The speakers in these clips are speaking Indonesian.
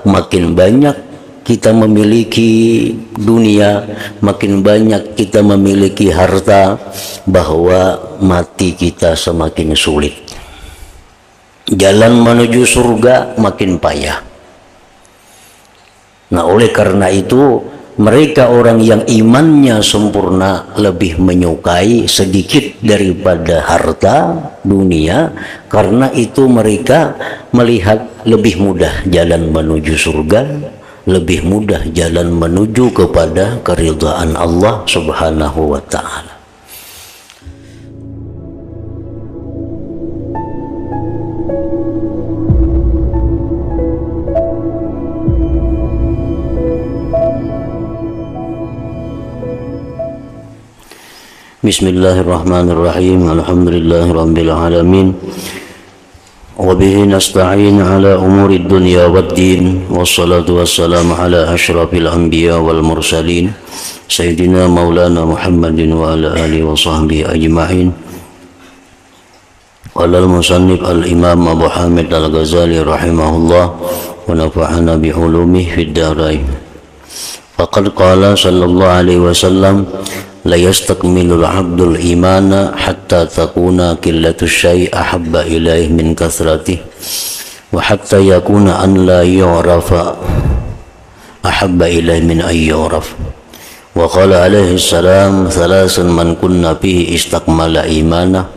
makin banyak kita memiliki dunia, makin banyak kita memiliki harta, bahwa mati kita semakin sulit. Jalan menuju surga makin payah. Nah, oleh karena itu mereka orang yang imannya sempurna lebih menyukai sedikit daripada harta dunia, karena itu mereka melihat lebih mudah jalan menuju surga, lebih mudah jalan menuju kepada keridhaan Allah Subhanahu wa ta'ala. Bismillahirrahmanirrahim. Alhamdulillahirabbil alamin. Wa bihi nasta'in ala umuri dunya waddin. Wassalatu wassalamu ala asyrafil anbiya wal mursalin sayyidina maulana Muhammadin wa ala alihi wa sahbihi ajma'in. Qala al-musannif al-imam Abu Hamid al-Ghazali rahimahullah wa nafa'ana bi ulumihi fid dharain. Faqad qala sallallahu alaihi wasallam la yastakmilul abdul imana hatta takuna qillatu syai' ahabba ilaih min kasratih wa hatta yakuna an la yu'rafa ahabba ilaih min ay yu'raf. Wa qala alaihi salam thalathun man kunna fihi istakmala imana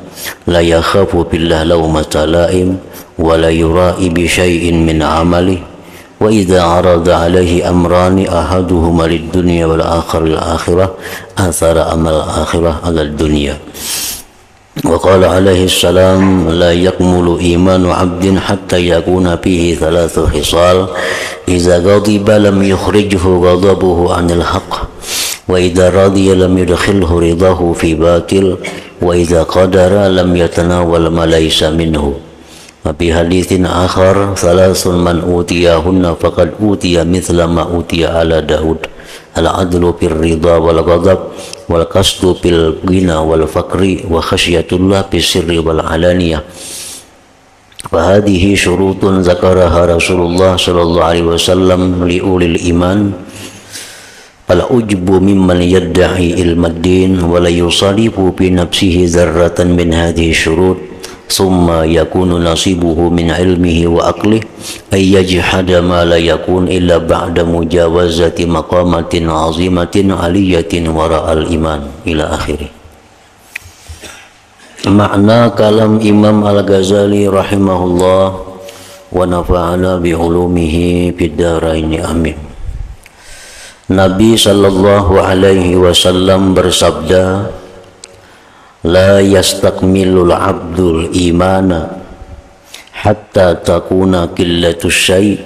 la yakhafu billah lawmata la'im wa la yura'i bi syai'in min amalihi wa idza arada alaihi amrani ahaduhuma lid-dunya wal akhar lil-akhirah athara amal akhirah ala dunya. Wa qala alaihi salam la yakmulu imanu 'abdin hatta yakuna fihi thalathu khisal idza ghadiba lam yukhrijhu ghadabuhu 'anil haqq wa idza radiya lam yudkhilhu ridahu fi batil wa idza qadara lam yatanawwal ma laysa minhu. Fi haditsin akhar thalathun man utiyahunna faqad utiya mithla ma utiya ala Daud al-adlu fil ridha wal ghadab wal qasdu fil ghina wal faqri wa khasyatullah fis sirri wal alaniyah. Fa hadhihi syurutun zakaraha Rasulullah sallallahu alaihi wasallam li ulil iman fala ujbu mimman yadda'i ilmad din wa la yusadifu fi nafsihi dzarratan min hadhihi syurut summa yakunu nasibuhu min ilmihi wa aqlihi ay yajhada ma la yakun illa ba'da mujawazati maqamatin azimatin aliyatin wara'al iman ila akhirih. Makna kalam Imam Al-Ghazali rahimahullah wa nafa'ana bi ulumihi fid dharain amin. Nabi sallallahu alaihi wasallam bersabda, la yastakmilul abdul imana hatta takuna qillatu syai'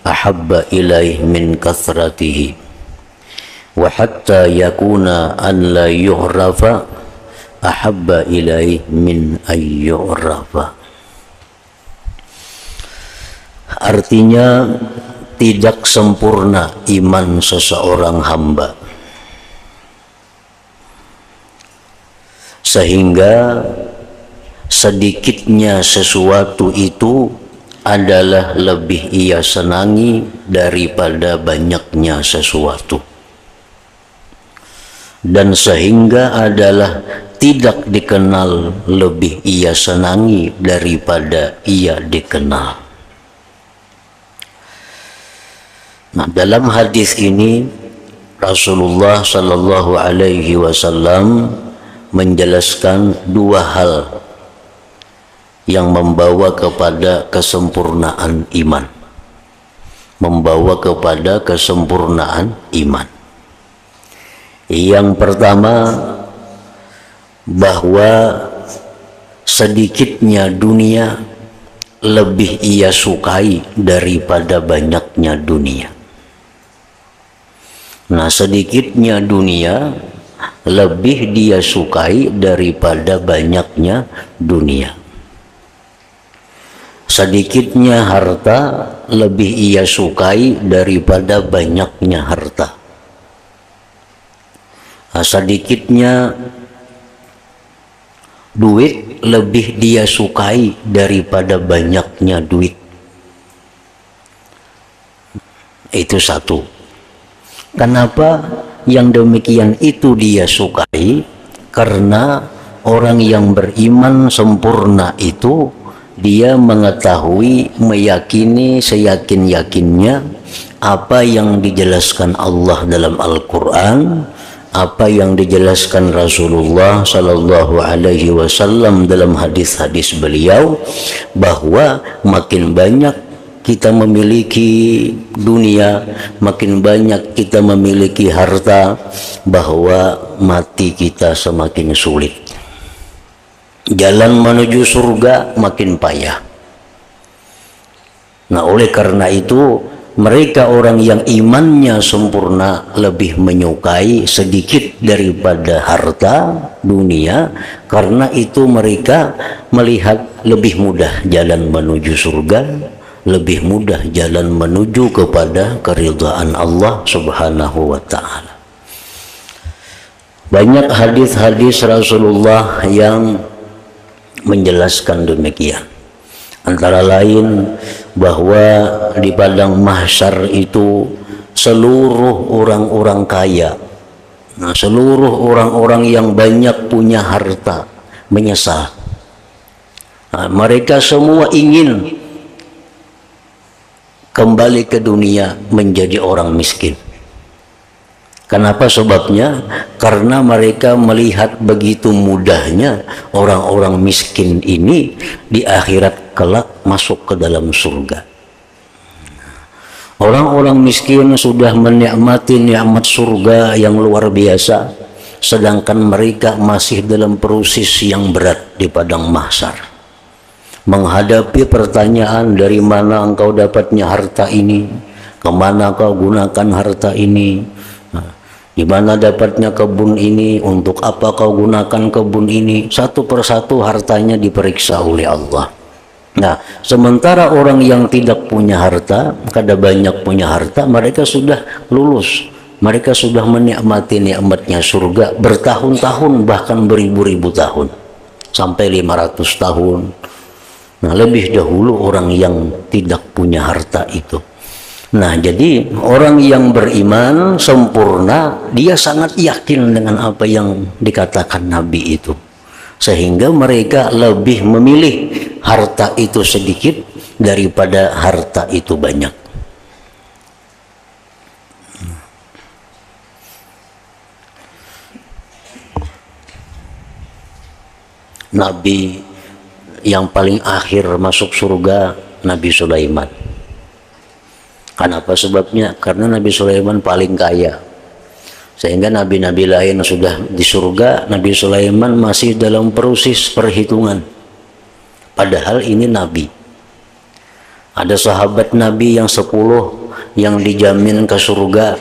ahabba ilaih min kathratihi wa hatta yakuna an la yu'rafa ahabba ilaih min ay yu'rafa. Artinya, tidak sempurna iman seseorang hamba sehingga sedikitnya sesuatu itu adalah lebih ia senangi daripada banyaknya sesuatu, dan sehingga adalah tidak dikenal lebih ia senangi daripada ia dikenal. Nah, dalam hadis ini Rasulullah sallallahu alaihi wasallam menjelaskan dua hal yang membawa kepada kesempurnaan iman. Membawa kepada kesempurnaan iman. Yang pertama, bahwa sedikitnya dunia lebih ia sukai daripada banyaknya dunia. Nah, sedikitnya dunia lebih dia sukai daripada banyaknya dunia. Sedikitnya harta lebih ia sukai daripada banyaknya harta. Nah, sedikitnya duit lebih dia sukai daripada banyaknya duit. Itu satu. Kenapa yang demikian itu dia sukai? Karena orang yang beriman sempurna itu dia mengetahui, meyakini seyakin-yakinnya apa yang dijelaskan Allah dalam Al-Quran, apa yang dijelaskan Rasulullah Sallallahu Alaihi Wasallam dalam hadis-hadis beliau, bahwa makin banyak kita memiliki dunia, makin banyak kita memiliki harta, bahwa mati kita semakin sulit. Jalan menuju surga makin payah. Nah, oleh karena itu, mereka orang yang imannya sempurna lebih menyukai sedikit daripada harta dunia, karena itu mereka melihat lebih mudah jalan menuju surga, lebih mudah jalan menuju kepada keridhaan Allah Subhanahu wa ta'ala. Banyak hadis-hadis Rasulullah yang menjelaskan demikian. Antara lain bahwa di padang mahsyar itu seluruh orang-orang kaya, seluruh orang-orang yang banyak punya harta menyesal. Mereka semua ingin kembali ke dunia menjadi orang miskin. Kenapa sebabnya? Karena mereka melihat begitu mudahnya orang-orang miskin ini di akhirat kelak masuk ke dalam surga. Orang-orang miskin sudah menikmati nikmat surga yang luar biasa, sedangkan mereka masih dalam proses yang berat di padang mahsyar, menghadapi pertanyaan, dari mana engkau dapatnya harta ini, kemana kau gunakan harta ini, di mana dapatnya kebun ini, untuk apa kau gunakan kebun ini. Satu persatu hartanya diperiksa oleh Allah. Nah, sementara orang yang tidak punya harta, kada banyak punya harta, mereka sudah lulus, mereka sudah menikmati nikmatnya surga bertahun-tahun, bahkan beribu-ribu tahun, sampai 500 tahun. Nah, lebih dahulu orang yang tidak punya harta itu. Nah, jadi orang yang beriman sempurna, dia sangat yakin dengan apa yang dikatakan Nabi itu, sehingga mereka lebih memilih harta itu sedikit daripada harta itu banyak. Nabi yang paling akhir masuk surga Nabi Sulaiman. Kenapa sebabnya? Karena Nabi Sulaiman paling kaya, sehingga nabi-nabi lain sudah di surga, Nabi Sulaiman masih dalam proses perhitungan. Padahal ini Nabi. Ada sahabat Nabi yang 10 yang dijamin ke surga.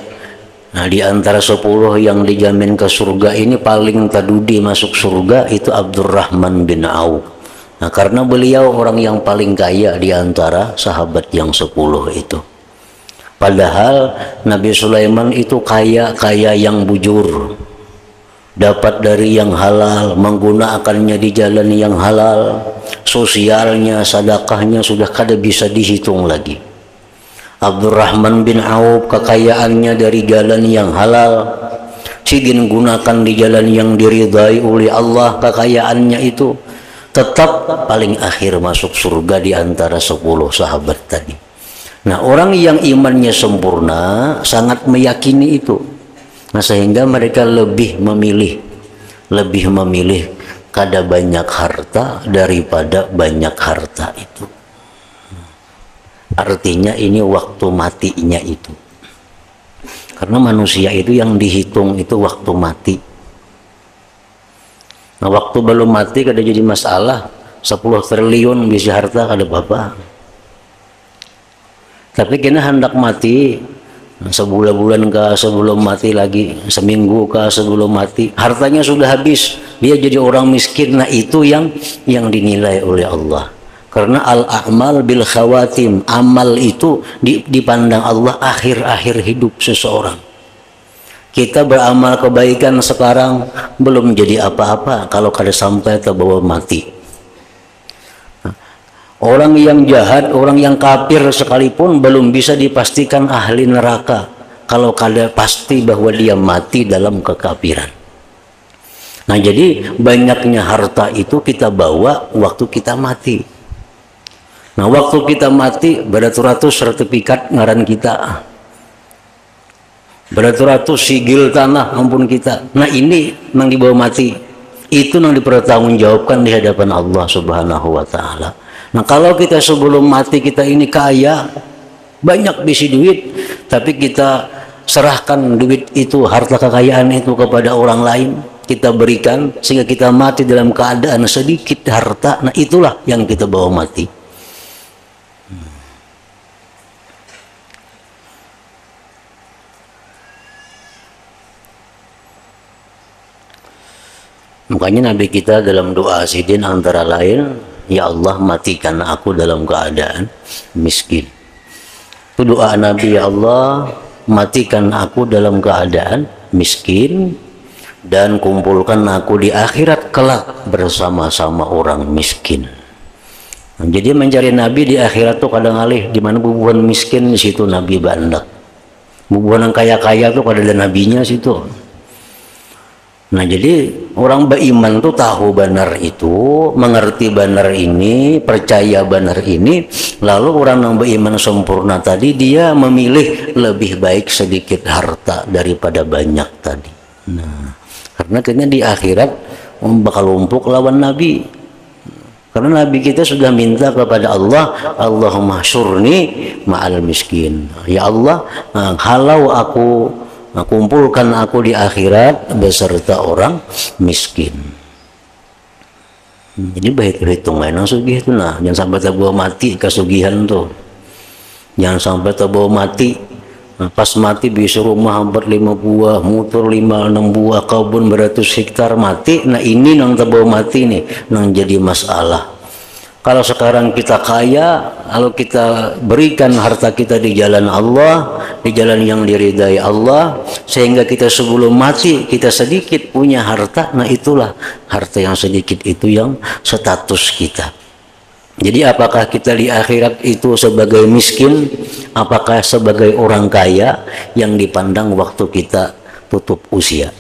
Nah, di antara 10 yang dijamin ke surga ini paling tadudi masuk surga itu Abdurrahman bin Auf. Nah, karena beliau orang yang paling kaya di antara sahabat yang 10 itu. Padahal Nabi Sulaiman itu kaya yang bujur, dapat dari yang halal, menggunakannya di jalan yang halal, sosialnya, sedekahnya sudah kada bisa dihitung lagi. Abdurrahman bin Auf kekayaannya dari jalan yang halal, sigin gunakan di jalan yang diridai oleh Allah, kekayaannya itu tetap paling akhir masuk surga di antara 10 sahabat tadi. Nah, orang yang imannya sempurna sangat meyakini itu. Nah, sehingga mereka lebih memilih kada banyak harta daripada banyak harta itu. Artinya ini waktu matinya itu. Karena manusia itu yang dihitung itu waktu mati. Nah, waktu belum mati kada jadi masalah. 10 triliun bisa harta kada apa-apa. Tapi kena hendak mati, sebulan-bulan kah sebelum mati lagi, seminggu kah sebelum mati, hartanya sudah habis, dia jadi orang miskin. Nah, itu yang dinilai oleh Allah. Karena al-a'mal bil khawatim, amal itu dipandang Allah akhir-akhir hidup seseorang. Kita beramal kebaikan sekarang belum jadi apa-apa kalau kada sampai terbawa mati. Orang yang jahat, orang yang kafir sekalipun belum bisa dipastikan ahli neraka kalau kada pasti bahwa dia mati dalam kekafiran. Nah, jadi banyaknya harta itu kita bawa waktu kita mati. Nah, waktu kita mati beratus-ratus sertifikat ngaran kita, beratus-ratus sigil tanah ampun kita. Nah, ini yang dibawa mati, itu yang dipertanggungjawabkan di hadapan Allah Subhanahu wa Ta'ala. Nah, kalau kita sebelum mati kita ini kaya, banyak bisi duit, tapi kita serahkan duit itu, harta kekayaan itu kepada orang lain, kita berikan sehingga kita mati dalam keadaan sedikit harta. Nah, itulah yang kita bawa mati. Makanya Nabi kita dalam doa sidin antara lain, ya Allah matikan aku dalam keadaan miskin. Itu doa Nabi, ya Allah matikan aku dalam keadaan miskin dan kumpulkan aku di akhirat kelak bersama-sama orang miskin. Nah, jadi mencari Nabi di akhirat tuh kadang alih di mana bubuhan miskin, di situ Nabi bandak. Bubuhan yang kaya-kaya tuh kada ada nabinya situ. Nah, jadi orang beriman tuh tahu benar itu, mengerti benar ini, percaya benar ini, lalu orang yang beriman sempurna tadi dia memilih lebih baik sedikit harta daripada banyak tadi. Nah, karena kayaknya di akhirat bakal lumpuk lawan Nabi. Karena Nabi kita sudah minta kepada Allah, Allahumma syurni ma'al miskin. Ya Allah, halau aku, kumpulkan aku di akhirat beserta orang miskin. Jadi baik hitung mainan sugih itu, nah jangan sampai terbawa mati kesugihan tuh, jangan sampai terbawa mati. Nah, pas mati bisa rumah hampir 5 buah, motor 5-6 buah, kebun beratus hektar mati. Nah, ini yang terbawa mati nih, yang jadi masalah. Kalau sekarang kita kaya, kalau kita berikan harta kita di jalan Allah, di jalan yang diridai Allah, sehingga kita sebelum mati kita sedikit punya harta, nah itulah harta yang sedikit itu yang status kita. Jadi apakah kita di akhirat itu sebagai miskin, apakah sebagai orang kaya yang dipandang waktu kita tutup usia?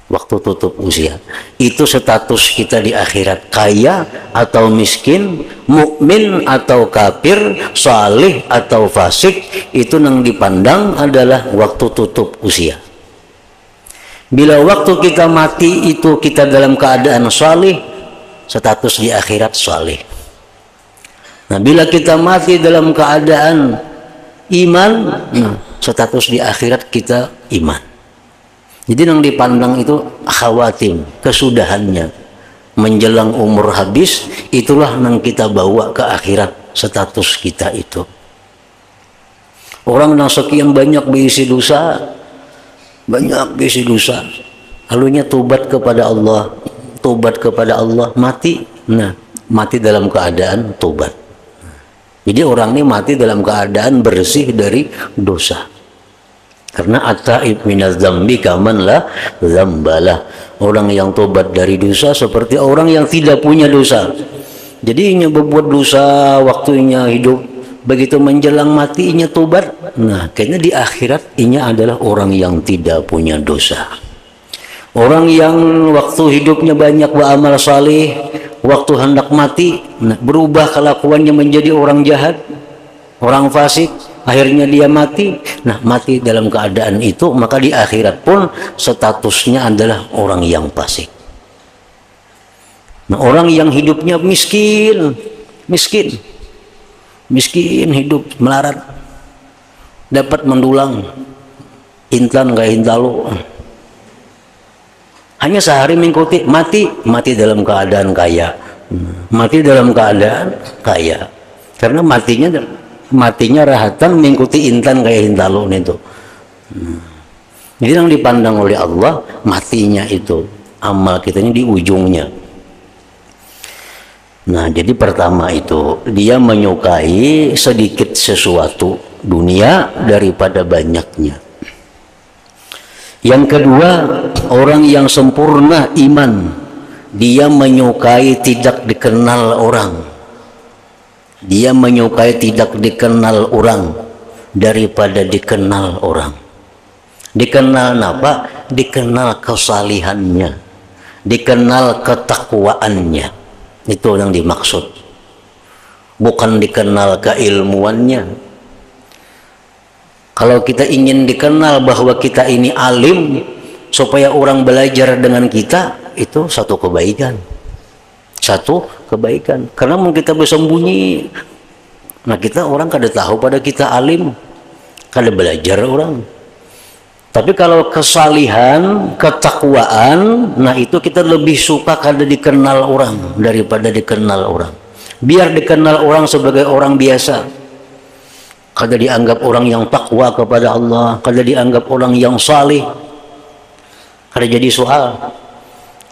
Waktu tutup usia itu status kita di akhirat, kaya atau miskin, mukmin atau kafir, salih atau fasik, itu yang dipandang adalah waktu tutup usia. Bila waktu kita mati itu kita dalam keadaan salih, status di akhirat salih. Nah, bila kita mati dalam keadaan iman, nah, status di akhirat kita iman. Jadi yang dipandang itu khawatim, kesudahannya, menjelang umur habis, itulah yang kita bawa ke akhirat, status kita itu. Orang yang sekian banyak berisi dosa, lalunya tobat kepada Allah, mati. Nah, mati dalam keadaan tobat. Jadi orang ini mati dalam keadaan bersih dari dosa. Karena at-taib minaz dzambi kaman la dzambalah. Orang yang tobat dari dosa seperti orang yang tidak punya dosa. Jadi inya berbuat dosa waktunya hidup, begitu menjelang mati inya tobat. Nah, kayaknya di akhirat inya adalah orang yang tidak punya dosa. Orang yang waktu hidupnya banyak beramal saleh, waktu hendak mati, nah, berubah kelakuannya menjadi orang jahat, orang fasik, akhirnya dia mati. Nah, mati dalam keadaan itu, maka di akhirat pun statusnya adalah orang yang fasik. Nah, orang yang hidupnya miskin hidup melarat, dapat mendulang intan gak hintalo, hanya sehari mengikuti, mati dalam keadaan kaya, karena matinya rahatan mengikuti intan kayak hintalo itu. Jadi yang dipandang oleh Allah matinya itu, amal kita ini di ujungnya. Nah, jadi pertama itu dia menyukai sedikit sesuatu dunia daripada banyaknya. Yang kedua, orang yang sempurna iman, dia menyukai tidak dikenal orang. Dia menyukai tidak dikenal orang daripada dikenal orang. Dikenal apa? Dikenal kesalihannya, dikenal ketakwaannya. Itu yang dimaksud. Bukan dikenal keilmuannya. Kalau kita ingin dikenal bahwa kita ini alim, supaya orang belajar dengan kita, itu satu kebaikan. Satu kebaikan. Karena mungkin kita bersembunyi, nah kita orang kada tahu pada kita alim, kada belajar orang. Tapi kalau kesalihan, ketakwaan, nah itu kita lebih suka kada dikenal orang daripada dikenal orang. Biar dikenal orang sebagai orang biasa, kada dianggap orang yang takwa kepada Allah, kada dianggap orang yang salih, kada jadi soal.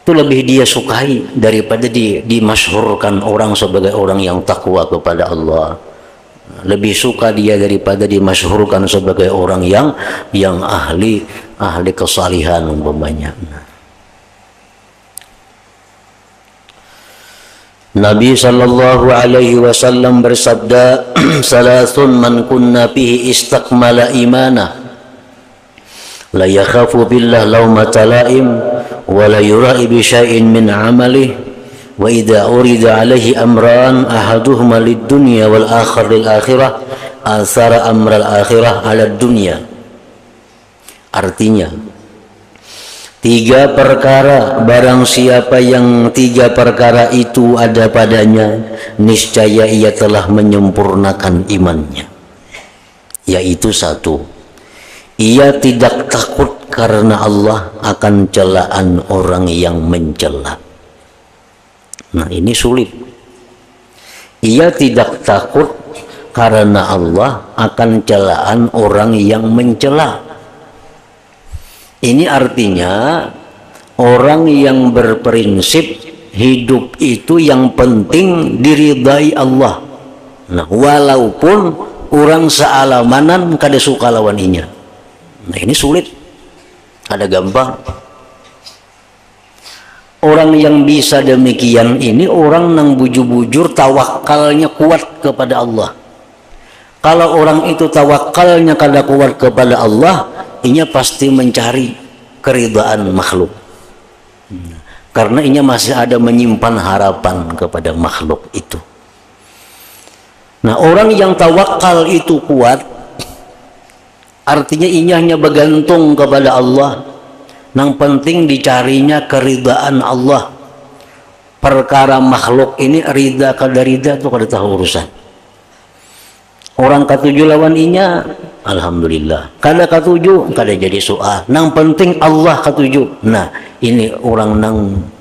Itu lebih dia sukai daripada dimasyhurkan orang sebagai orang yang takwa kepada Allah. Lebih suka dia daripada dimasyhurkan sebagai orang yang ahli kesalihan umpamanya. Nabi sallallahu alaihi wasallam bersabda, "Salasun man kunna fihi istakmala imana, la yakhafu billah laumata laim, wa la yura'i bi syai'in min 'amalihi, wa idza urida 'alaihi amran ahaduhuma lid-dunya wal akhar lil akhirah, athara amral akhirah 'ala dunya." Artinya, tiga perkara, barang siapa yang tiga perkara itu ada padanya, niscaya ia telah menyempurnakan imannya. Yaitu satu, ia tidak takut karena Allah akan celaan orang yang mencela. Nah ini sulit. Ia tidak takut karena Allah akan celaan orang yang mencela. Ini artinya orang yang berprinsip hidup itu yang penting diridai Allah. Nah walaupun orang sealamanan kada suka lawan inya. Nah ini sulit, ada gampang. Orang yang bisa demikian ini orang yang bujur-bujur tawakalnya kuat kepada Allah. Kalau orang itu tawakalnya kada kuat kepada Allah, inya pasti mencari keridaan makhluk. Karena inya masih ada menyimpan harapan kepada makhluk itu. Nah orang yang tawakal itu kuat, artinya inya hanya bergantung kepada Allah. Yang penting dicarinya keridaan Allah. Perkara makhluk ini rida kada rida itu kada tahu urusan. Orang katuju lawan inya, alhamdulillah. Kada katuju, kada jadi soal. Yang penting Allah katuju. Nah ini orang nang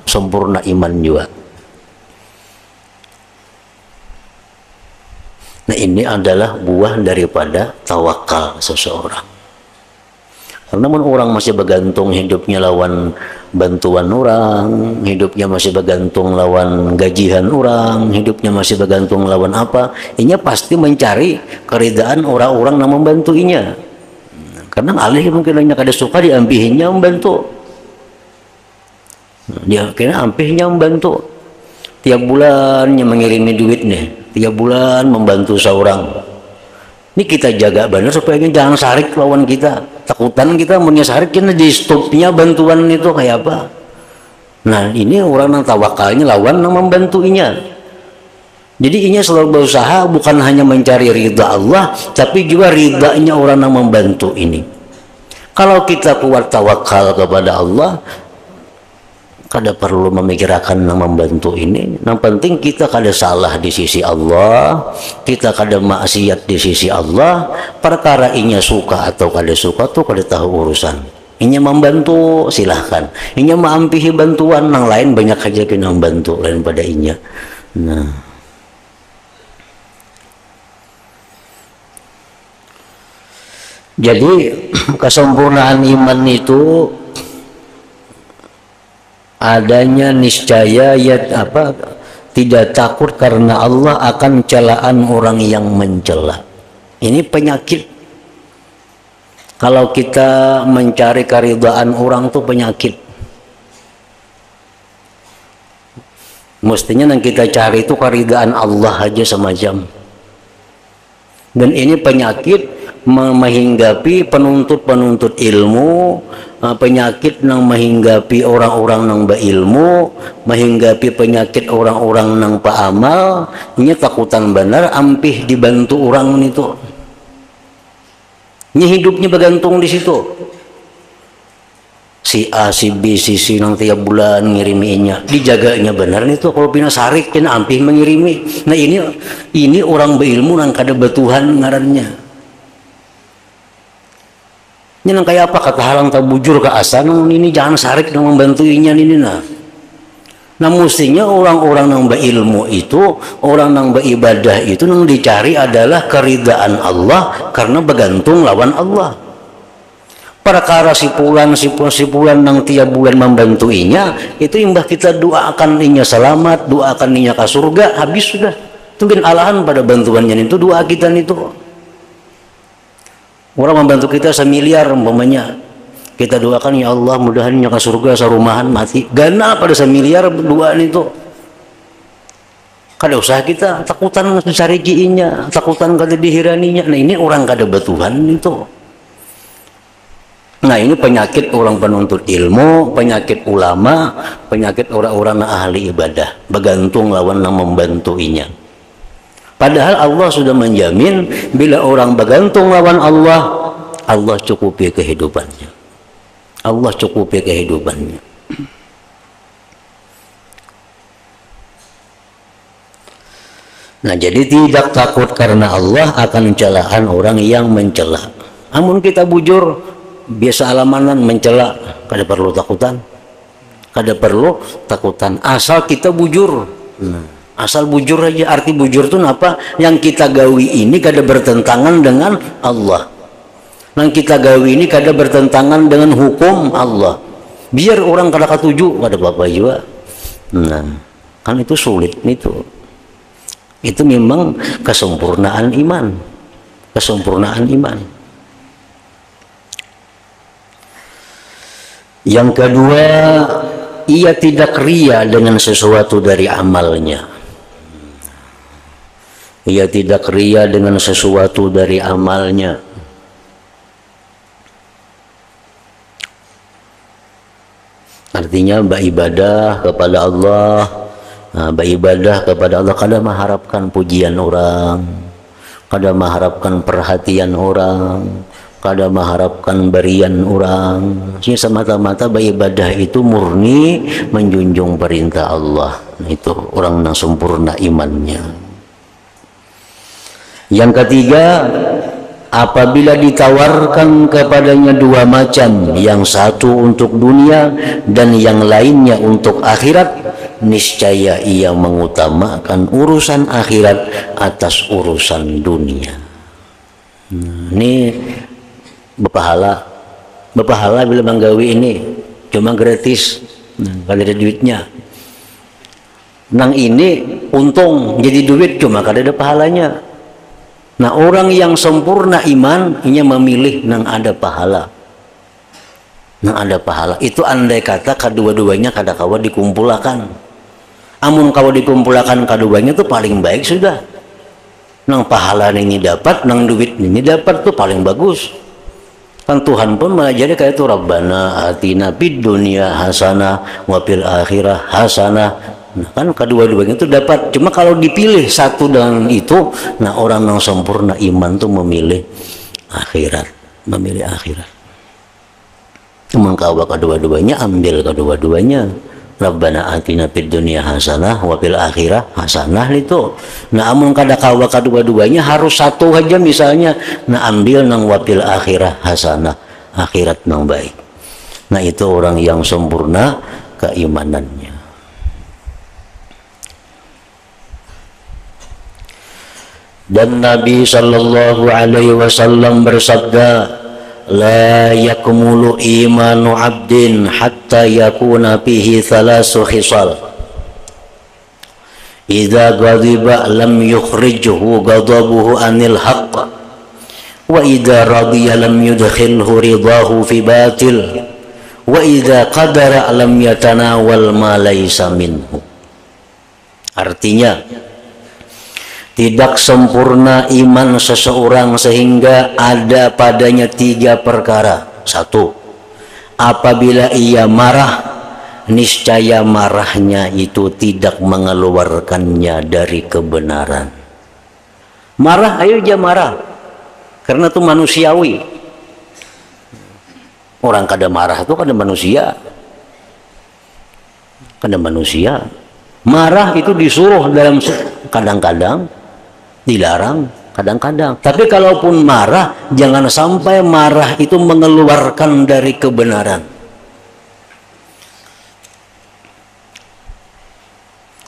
sempurna iman juga. Nah ini adalah buah daripada tawakal seseorang. Karena orang masih bergantung hidupnya lawan bantuan orang, hidupnya masih bergantung lawan gajian orang, hidupnya masih bergantung lawan apa, inya pasti mencari keridaan orang-orang yang membantu inya. Karena alih mungkin hanya kada suka diampihinya membantu. Dia kira ampihnya membantu. Tiap bulannya mengirimi duit nih, tiap bulan membantu seorang. Ini kita jaga benar supaya jangan sarik lawan kita. Takutan kita punya sarik, kita di stopnya bantuan itu kayak apa. Nah ini orang yang tawakalnya lawan yang membantuinya. Jadi inya selalu berusaha bukan hanya mencari ridha Allah, tapi juga ridhanya orang yang membantu ini. Kalau kita kuat tawakal kepada Allah, kada perlu memikirkan yang membantu ini. Yang penting kita kada salah di sisi Allah, kita kada maksiat di sisi Allah. Perkara inya suka atau kada suka tuh kada tahu urusan. Inya membantu silahkan, inya maampihi bantuan, yang lain banyak aja kena membantu lain pada inya. Nah jadi kesempurnaan iman itu adanya niscaya tidak takut karena Allah akan celaan orang yang mencela. Ini penyakit. Kalau kita mencari keridhaan orang tuh penyakit. Mestinya yang kita cari itu keridhaan Allah aja semacam. Dan ini penyakit menghinggapi penuntut-penuntut ilmu, penyakit nang menghinggapi orang-orang nang berilmu, menghinggapi penyakit orang-orang nang paamal. Ini takutan benar ampih dibantu orang itu. Ini hidupnya bergantung di situ. Si A, si B, si C nang tiap bulan ngiriminya, dijaganya benar itu. Kalau pina sarik kena ampih mengirimi. Nah ini orang berilmu nang kada betuhan ngarannya. Ini nang kayak apa kata halang tak bujur ke asa nang ini jangan sarik nang membantuinya ini nah. Nah mestinya orang-orang nang berilmu itu, orang nang beribadah itu nang dicari adalah keridaan Allah karena bergantung lawan Allah. Perkara sipulan nang tiap bulan membantuinya itu imbah kita doakan inya selamat, doakan inya ke surga, habis sudah. Tungguin alahan pada bantuannya itu doa kita itu. Orang membantu kita 1 miliar umpamanya, kita doakan ya Allah mudahan nya ke surga sarumahan mati. Gana pada 1 miliar doa itu. Kada usah kita takutan cari kiinya, takutan kada dihiraninya. Nah ini orang kada betuhan itu. Nah ini penyakit orang penuntut ilmu, penyakit ulama, penyakit orang-orang ahli ibadah, bergantung lawan yang membantuinya. Padahal Allah sudah menjamin bila orang bergantung lawan Allah, Allah cukupi kehidupannya. Allah cukupi kehidupannya. Nah jadi tidak takut karena Allah akan celaan orang yang mencela. Namun kita bujur biasa alamanan mencela, kada perlu takutan. Kada perlu takutan asal kita bujur. Asal bujur aja. Arti bujur itu apa? Yang kita gawi ini kada bertentangan dengan Allah. Yang kita gawi ini kada bertentangan dengan hukum Allah. Biar orang kada katuju, kada apa-apa juga. Nah, kan itu sulit itu. Itu memang kesempurnaan iman. Kesempurnaan iman. Yang kedua, ia tidak ria dengan sesuatu dari amalnya. Ia tidak ria dengan sesuatu dari amalnya. Artinya beribadah kepada Allah, beribadah kepada Allah kada mengharapkan pujian orang, kada mengharapkan perhatian orang, kada mengharapkan berian orang. Jadi semata-mata beribadah itu murni menjunjung perintah Allah. Itu orang yang sempurna imannya. Yang ketiga, apabila ditawarkan kepadanya 2 macam, yang satu untuk dunia dan yang lainnya untuk akhirat, niscaya ia mengutamakan urusan akhirat atas urusan dunia. Ini berpahala bila menggawi ini cuma gratis, kalau ada duitnya. Nang ini untung jadi duit cuma kada ada pahalanya. Nah orang yang sempurna iman ini memilih nang ada pahala. Nang ada pahala itu andai kata kedua-duanya kada kawa dikumpulkan. Amun kawa dikumpulkan keduanya itu paling baik sudah. Nang pahala ini dapat, nang duit ini dapat tuh paling bagus. Kan Tuhan pun mengajari kayak itu, Rabbana atina fid dunya hasanah wa fil akhirah hasanah. Nah, kan kedua-duanya itu dapat. Cuma kalau dipilih satu dengan itu, nah orang yang sempurna iman tuh memilih akhirat, memilih akhirat. Cuma kalau kedua-duanya ambil kedua-duanya. Rabbana atina fid dunya hasanah wa fil akhirah hasanah itu. Nah amun kada kawa kedua-duanya harus satu aja misalnya. Nah ambil nang wa fil akhirah hasanah, akhirat nang baik. Nah itu orang yang sempurna keimanannya. Dan Nabi sallallahu alaihi wasallam bersabda, la yakmulu imanu abdin hatta yakuna fihi thalasu khisal. Idza ghadiba lam yukhrijhu ghadabuhu anil haqq, wa idza radiya lam yudkhilhu ridahu fi batil, wa idza qadara lam yatanawal ma laysa minhu. Artinya Tidak sempurna iman seseorang sehingga ada padanya 3 perkara. 1. Apabila ia marah, niscaya marahnya itu tidak mengeluarkannya dari kebenaran. Marah, ayo aja marah, karena itu manusiawi. Orang kada marah itu kada manusia, kada manusia. Marah itu disuruh dalam, kadang-kadang dilarang, kadang-kadang. Tapi kalaupun marah, jangan sampai marah itu mengeluarkan dari kebenaran.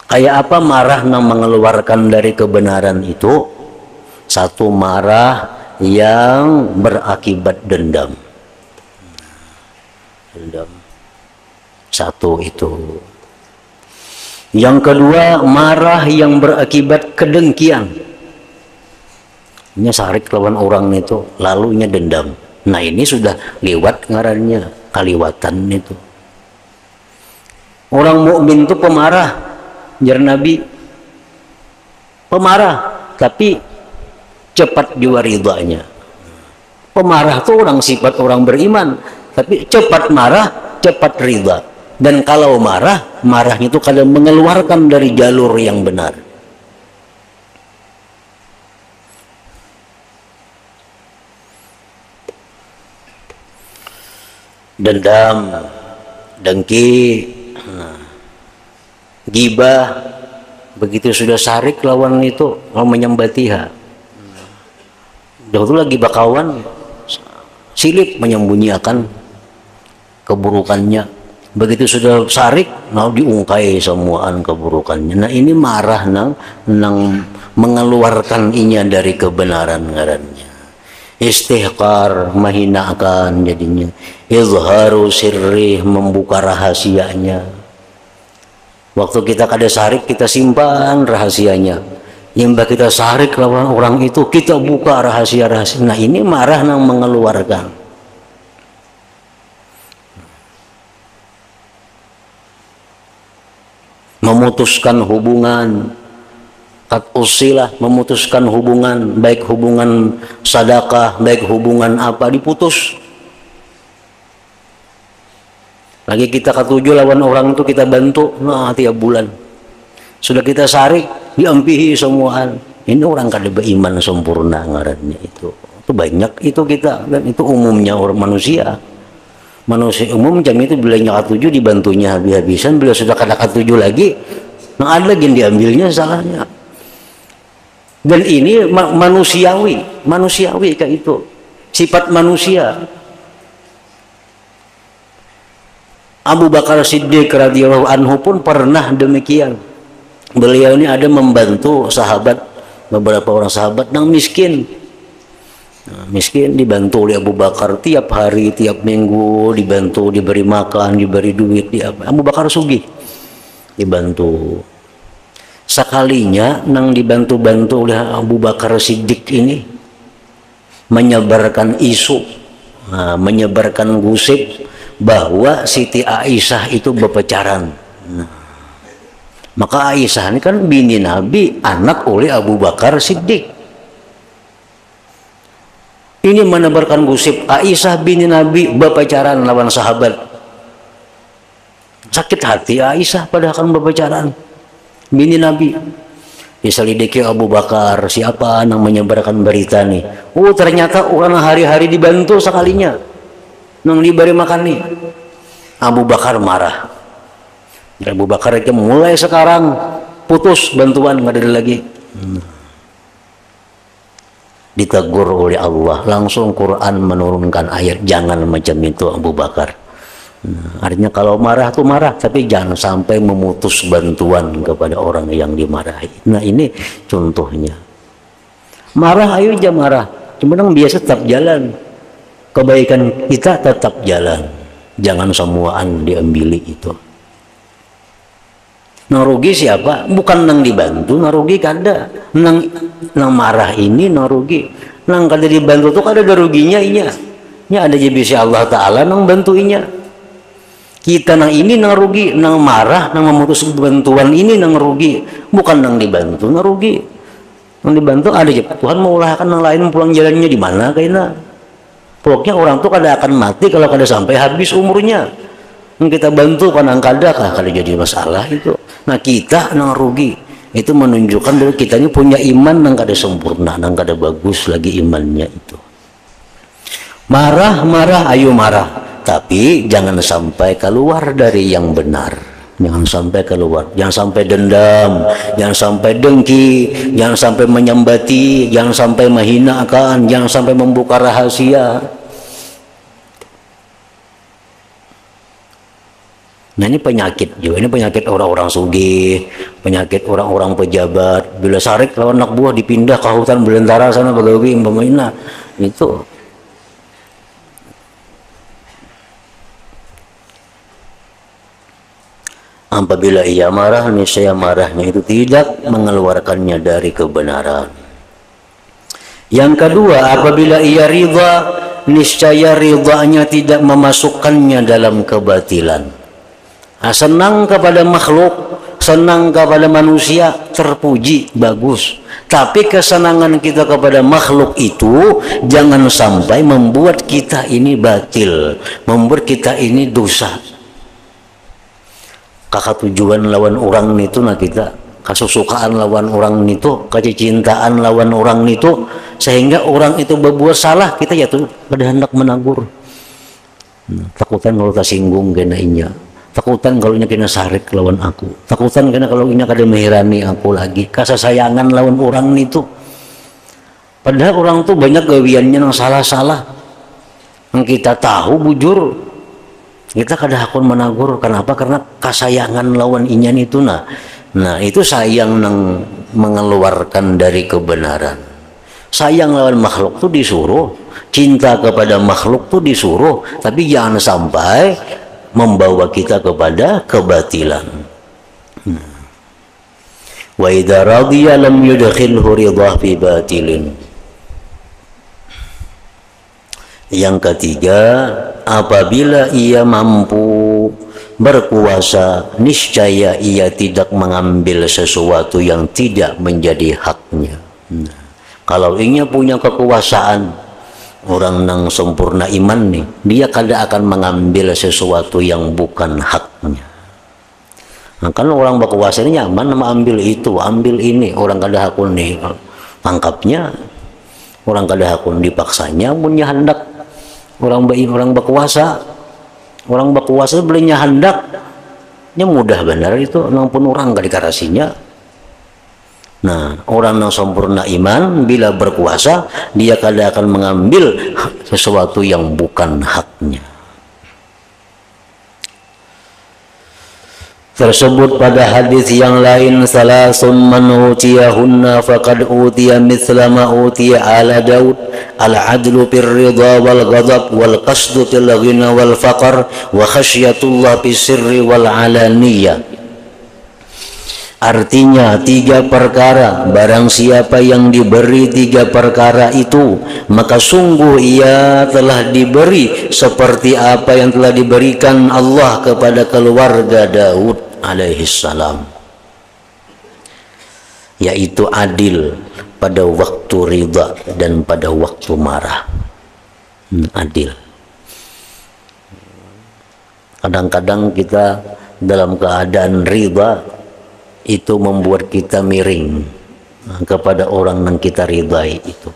Kayak apa marah yang mengeluarkan dari kebenaran itu? 1, marah yang berakibat dendam. Dendam. 1 itu. Yang kedua, marah yang berakibat kedengkian. Nya sarik lawan orang itu, lalunya dendam. Nah ini sudah lewat ngarannya, kaliwatan itu. Orang mukmin itu pemarah, jar Nabi. Pemarah, tapi cepat juga ridhanya. Pemarah itu orang sifat orang beriman, tapi cepat marah, cepat ridha. Dan kalau marah, marahnya itu kadang mengeluarkan dari jalur yang benar. Dendam, dengki, gibah, begitu sudah sarik lawan itu mau menyembatiha. Dahulu lagi bakawan, silip menyembunyikan keburukannya. Begitu sudah sarik, mau diungkai semuaan keburukannya. Nah ini marah nang mengeluarkan inya dari kebenaran ngarannya. Istihqar, menghinakan jadinya. Izharu sirri, membuka rahasianya. Waktu kita kada sarik, kita simpan rahasianya. Yang kita sarik lawan orang itu, kita buka rahasia-rahasia. Nah ini marah nang mengeluarkan. Memutuskan hubungan. Kat usilah, memutuskan hubungan, baik hubungan sedekah, baik hubungan apa, diputus. Lagi kita ketujuh lawan orang itu kita bantu, nah tiap bulan. Sudah kita sarik, diampihi semuaan. Ini orang kada beriman sempurna ngarannya itu. Itu banyak itu kita, dan itu umumnya orang manusia. Manusia umum jam itu bila nyakat tujuh dibantunya habis-habisan, bila sudah kada ketujuh lagi, nah ada lagi yang diambilnya salahnya. Dan ini manusiawi kayak itu, sifat manusia. Abu Bakar Siddiq radhiyallahu anhu pun pernah demikian. Beliau ini ada membantu sahabat, beberapa orang sahabat yang miskin. Nah, miskin dibantu oleh Abu Bakar tiap hari, tiap minggu dibantu, diberi makan, diberi duit. Abu Bakar sugih, dibantu. Sekalinya nang dibantu-bantu oleh Abu Bakar Siddiq ini menyebarkan isu, menyebarkan gosip bahwa Siti Aisyah itu berpacaran. Maka Aisyah ini kan bini Nabi, anak oleh Abu Bakar Siddiq. Ini menebarkan gosip Aisyah bini Nabi berpacaran lawan sahabat. Sakit hati Aisyah padahal kan berpacaran bini Nabi. Diselidiki Abu Bakar, siapa yang menyebarkan berita nih? Oh ternyata orang hari-hari dibantu sekalinya, nang diberi makan nih. Abu Bakar marah. Dan Abu Bakar itu mulai sekarang putus bantuan, nggak ada lagi. Ditegur oleh Allah, langsung Quran menurunkan ayat jangan macam itu Abu Bakar. Artinya kalau marah tuh marah, tapi jangan sampai memutus bantuan kepada orang yang dimarahi. Nah ini contohnya. Marah ayo aja marah, cuma yang biasa tetap jalan. Kebaikan kita tetap jalan, jangan semuaan diambili itu. Nang rugi siapa? Bukan nang dibantu, nang rugi kada. Nang marah ini nang rugi. Nang kada dibantu tuh kada ada ruginya inya. Nya ada jebisi Allah Ta'ala nang bantuinya. Kita nang ini nang rugi, nang marah, nang memutus bantuan ini nang rugi, bukan nang dibantu nang rugi. Yang dibantu ada aja. Tuhan mau ulahkan yang lain pulang jalannya di mana kayaknya. Pokoknya orang tuh kada akan mati kalau kada sampai habis umurnya. Yang kita bantu kan kada jadi masalah itu. Nah kita nang rugi. Itu menunjukkan bahwa kita ini punya iman yang kada sempurna, yang kada bagus lagi imannya itu. Marah, ayo marah. Tapi jangan sampai keluar dari yang benar. Jangan sampai keluar, jangan sampai dendam, jangan sampai dengki, jangan sampai menyambati, jangan sampai menghinakan, jangan sampai membuka rahasia. Nah ini penyakit juga, ini penyakit orang-orang sugih, penyakit orang-orang pejabat. Bila sarik lawan anak buah dipindah ke hutan belantara sana bagawi umpamanya itu. Apabila ia marah, niscaya marahnya itu tidak mengeluarkannya dari kebenaran. Yang kedua, apabila ia ridha, niscaya ridhanya tidak memasukkannya dalam kebatilan. Senang kepada makhluk, senang kepada manusia, terpuji, bagus. Tapi kesenangan kita kepada makhluk itu jangan sampai membuat kita ini batil, membuat kita ini dosa. Kakak tujuan lawan orang itu nah kita kesusukaan lawan orang itu, kecintaan lawan orang itu, sehingga orang itu berbuat salah kita ya tuh pada hendak menegur. Takutan kalau tersinggung kena inya, takutan kalau inya kena sarik lawan aku, takutan kena kalau inya kada menghirani aku lagi, kasasayangan lawan orang itu. Padahal orang tuh banyak gawiannya yang salah-salah, yang kita tahu bujur. Kita kada hakun menagur. Kenapa? Karena kasayangan lawan inyan itu nah itu sayang nang mengeluarkan dari kebenaran. Sayang lawan makhluk tuh disuruh, cinta kepada makhluk tuh disuruh, tapi jangan sampai membawa kita kepada kebatilan. Wa idza radiya lam yudkhilhu ridha fi batilin. Yang ketiga, apabila ia mampu berkuasa, niscaya ia tidak mengambil sesuatu yang tidak menjadi haknya. Kalau ia punya kekuasaan, orang yang sempurna iman nih, dia kada akan mengambil sesuatu yang bukan haknya. Nah, kan orang berkuasa ini nyaman ambil itu, ambil ini, orang kada hakun nih tangkapnya, orang kada hakun dipaksanya punya hendak. Orang berkuasa belinya hendaknya mudah benar itu, nampun orang gak dikarasinya. Nah orang yang sempurna iman bila berkuasa dia kada akan mengambil sesuatu yang bukan haknya. Tersebut pada hadis yang lain, salasun man utiyahunna faqad utiya mithla ma utiya ala Daud, al-adlu fir ridha wal ghadab wal qasdu fil ghina wal faqr wa khasyatullah fis sirri wal alaniyah. Artinya 3 perkara, barang siapa yang diberi 3 perkara itu, maka sungguh ia telah diberi seperti apa yang telah diberikan Allah kepada keluarga Daud alaihissalam, yaitu adil pada waktu ridha dan pada waktu marah. Adil. Kadang-kadang kita dalam keadaan ridha itu membuat kita miring kepada orang yang kita ridhai itu.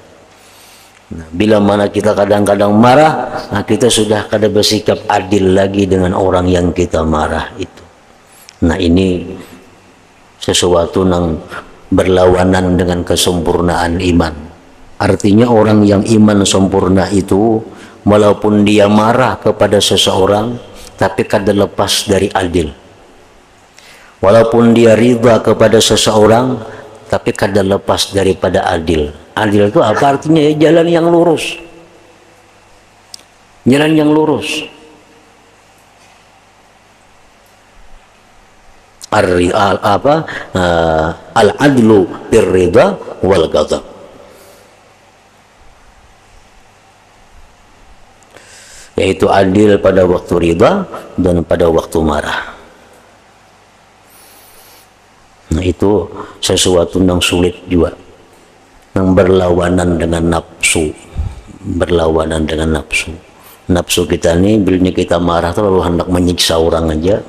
Nah, bila mana kita kadang-kadang marah, nah kita sudah kada bersikap adil lagi dengan orang yang kita marah itu. Nah ini sesuatu yang berlawanan dengan kesempurnaan iman. Artinya orang yang iman sempurna itu walaupun dia marah kepada seseorang tapi kada lepas dari adil. Walaupun dia ridha kepada seseorang tapi kada lepas daripada adil. Adil itu apa artinya? Ya, jalan yang lurus. Jalan yang lurus. Al-adlu birridha wal ghadab. Yaitu adil pada waktu ridha dan pada waktu marah. Nah itu sesuatu yang sulit juga. Nang berlawanan dengan nafsu, berlawanan dengan nafsu. Nafsu kita nih, bila kita marah tuh lalu hendak menyiksa orang aja.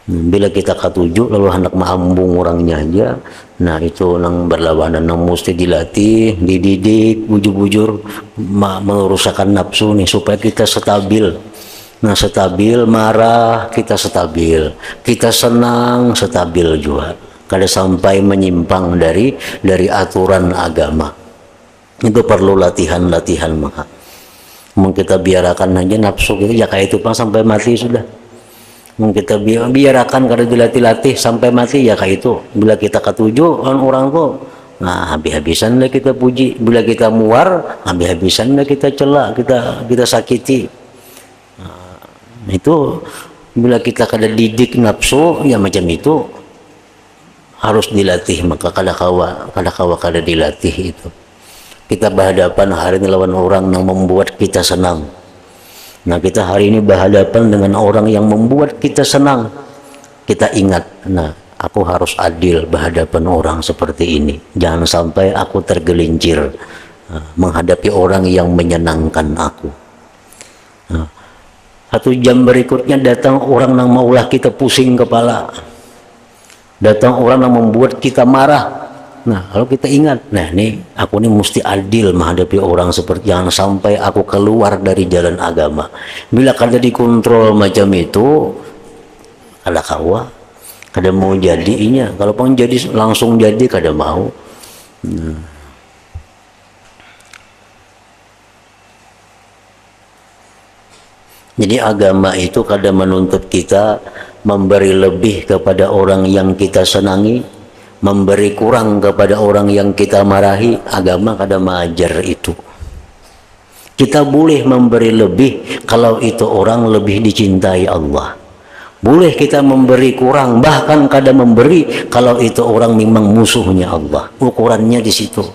Bila kita ketujuh lalu hendak mengambung orangnya aja. Nah itu nang berlawanan, nang mesti dilatih, dididik, bujur-bujur merusakan nafsu nih supaya kita stabil. Nah stabil, marah kita stabil, kita senang stabil juga. Kada sampai menyimpang dari aturan agama. Itu perlu latihan-latihan maka. Mungkin kita biarkan aja nafsu gitu ya kayak itu Pak sampai mati sudah. Mungkin kita biarkan kada dilatih-latih sampai mati ya kayak itu. Bila kita ketujuh orang tuh, nah habis-habisan lah kita puji. Bila kita muar, habis-habisan lah kita celak, kita sakiti. Nah, itu bila kita kada didik nafsu ya macam itu. Harus dilatih, maka kada dilatih itu. Kita berhadapan hari ini lawan orang yang membuat kita senang. Nah kita hari ini berhadapan dengan orang yang membuat kita senang. Kita ingat, nah aku harus adil berhadapan orang seperti ini. Jangan sampai aku tergelincir menghadapi orang yang menyenangkan aku. Nah, 1 jam berikutnya datang orang yang maulah kita pusing kepala. Datang orang yang membuat kita marah. Nah kalau kita ingat, nah nih aku ini mesti adil menghadapi orang seperti, jangan sampai aku keluar dari jalan agama. Bila kada dikontrol macam itu, kada kawa, kada mau jadinya. Kalau pun jadi langsung jadi kada mau. Nah. Jadi agama itu kada menuntut kita memberi lebih kepada orang yang kita senangi, memberi kurang kepada orang yang kita marahi. Agama kada mengajar itu. Kita boleh memberi lebih kalau itu orang lebih dicintai Allah. Boleh kita memberi kurang, bahkan kada memberi kalau itu orang memang musuhnya Allah. Ukurannya di situ,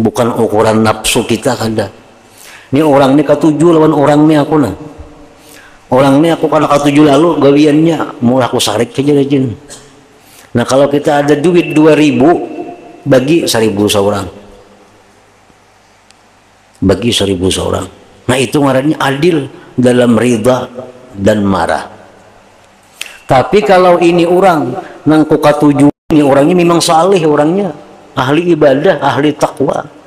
bukan ukuran nafsu kita kada. Ini orang ini ketujuh lawan orang ini aku nah. Orang ini aku kalau ketujuh lalu gawiannya mau aku sarik saja rajin. Nah kalau kita ada duit 2.000 bagi 1.000 seorang, bagi 1.000 seorang. Nah itu ngarannya adil dalam ridha dan marah. Tapi kalau ini orang nang ku ketujuh ini orangnya memang saleh, orangnya ahli ibadah, ahli takwa.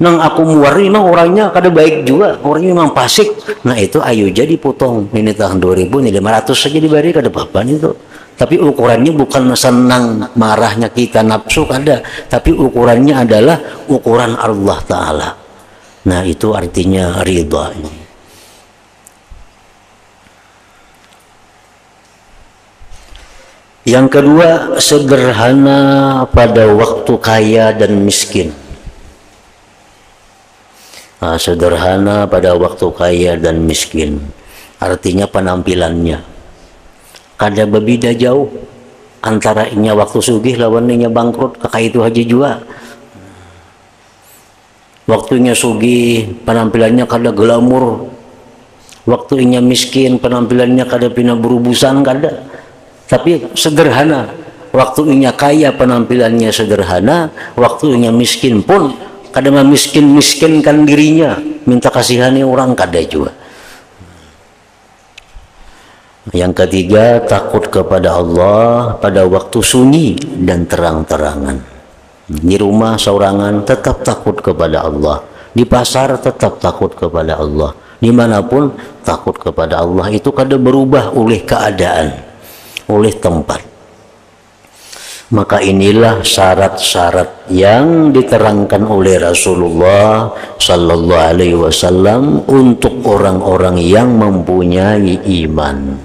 Nang aku muari memang orangnya kada baik juga, orangnya memang fasik. Nah itu ayo jadi potong ini tahun 2.000 ini 500 saja diberi kada apa-apa itu. Tapi ukurannya bukan senang marahnya kita nafsu kada, tapi ukurannya adalah ukuran Allah Ta'ala. Nah itu artinya ridha ini. Yang kedua, sederhana pada waktu kaya dan miskin. Nah, sederhana pada waktu kaya dan miskin, artinya penampilannya kada berbeda jauh antara inya waktu sugih lawan inya bangkrut. Kakak itu haji juga waktunya sugih penampilannya kada glamur, waktu inya miskin penampilannya kada pina berubusan kada, tapi sederhana. Waktu inya kaya penampilannya sederhana, waktu inya miskin pun kada miskinkan dirinya, minta kasihani orang kada juga. Yang ketiga, takut kepada Allah pada waktu sunyi dan terang-terangan. Di rumah seorangan tetap takut kepada Allah, di pasar tetap takut kepada Allah, dimanapun takut kepada Allah. Itu kada berubah oleh keadaan, oleh tempat. Maka inilah syarat-syarat yang diterangkan oleh Rasulullah Sallallahu Alaihi Wasallam untuk orang-orang yang mempunyai iman.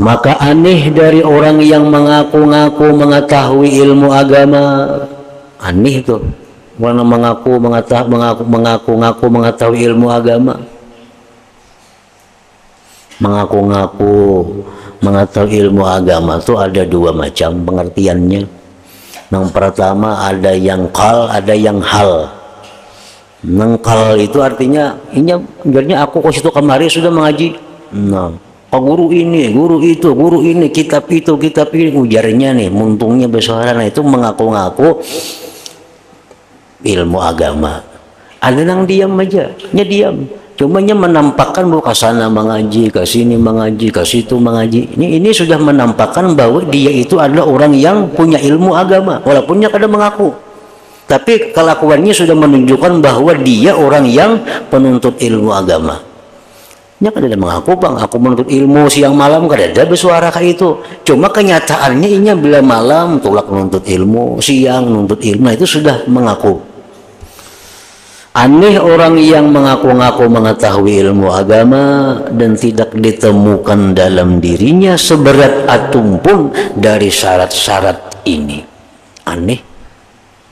Maka aneh dari orang yang mengaku-ngaku mengetahui ilmu agama. Aneh itu orang mengaku-ngaku mengetahui ilmu agama, mengaku-ngaku mengetahui ilmu agama itu ada dua macam pengertiannya. Yang pertama ada yang qal, ada yang hal. Yang qal itu artinya ini aku kok situ kemari sudah mengaji. Nah, Pak guru ini, guru itu, guru ini, kitab itu, kitab ini, ujarnya nih, muntungnya bersuara, nah itu mengaku-ngaku ilmu agama. Ada yang diam aja, diam. Cumanya menampakkan bahwa kesana mengaji, ke sini mengaji, ke situ mengaji. Ini sudah menampakkan bahwa dia itu adalah orang yang punya ilmu agama, walaupunnya kadang mengaku. Tapi kelakuannya sudah menunjukkan bahwa dia orang yang penuntut ilmu agama. Nya kada mengaku bang, aku menuntut ilmu siang malam kada ada bersuara kayak itu. Cuma kenyataannya inya bila malam tulak menuntut ilmu, siang menuntut ilmu, nah itu sudah mengaku. Aneh orang yang mengaku-ngaku mengetahui ilmu agama dan tidak ditemukan dalam dirinya seberat atom pun dari syarat-syarat ini. Aneh.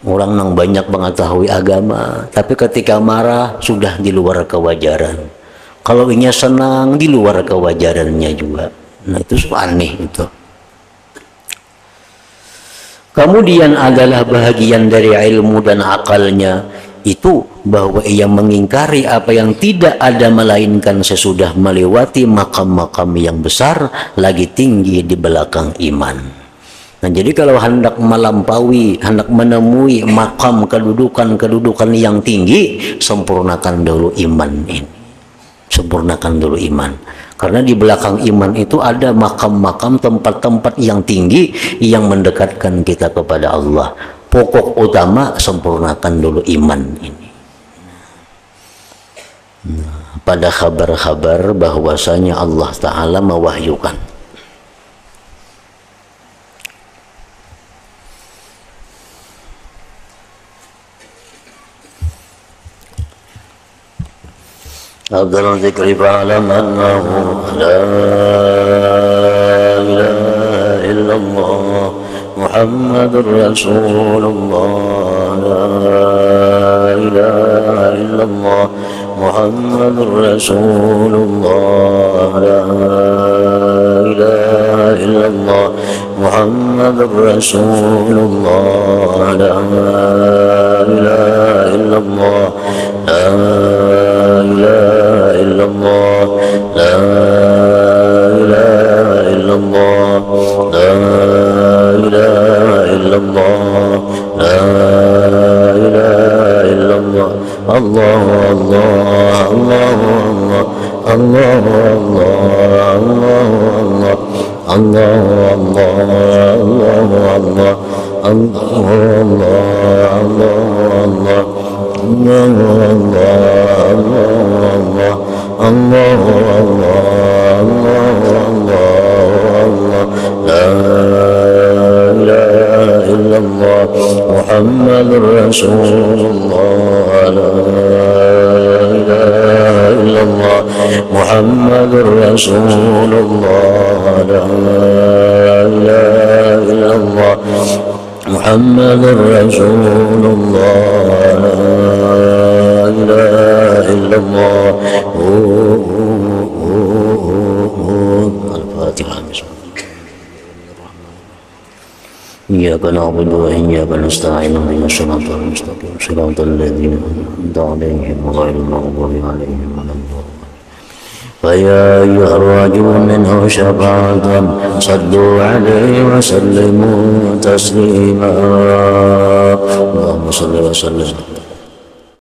Orang yang banyak mengetahui agama, tapi ketika marah sudah di luar kewajaran. Kalau inya senang di luar kewajarannya juga. Nah itu aneh itu. Kemudian adalah bahagian dari ilmu dan akalnya itu bahwa ia mengingkari apa yang tidak ada melainkan sesudah melewati makam-makam yang besar lagi tinggi di belakang iman. Nah jadi kalau hendak melampaui, hendak menemui makam kedudukan yang tinggi, sempurnakan dulu iman ini. Sempurnakan dulu iman, karena di belakang iman itu ada makam-makam, tempat-tempat yang tinggi yang mendekatkan kita kepada Allah. Pokok utama sempurnakan dulu iman ini. Pada kabar-kabar bahwasanya Allah Ta'ala mewahyukan أفضل الذكر فاعلم أنه لا إله إلا الله محمد رسول الله لا إله إلا الله محمد رسول الله لا إله إلا الله محمد رسول الله لا إله إلا الله لا إله إلا الله لا إله إلا الله لا إله إلا الله لا إله إلا الله الله الله الله الله الله الله الله الله محمد رسول الله لا إله إلا الله محمد رسول الله لا إله إلا الله محمد رسول الله لا إله إلا الله الفاتحة. إياك نعبد وإياك نستعين اهدنا الصراط المستقيم صراط الذين أنعمت عليهم غير المغضوب عليهم ولا الضالين. فيا أيها الرجل منه شفاعة صلوا عليه وسلموا تسليما اللهم صل وسلم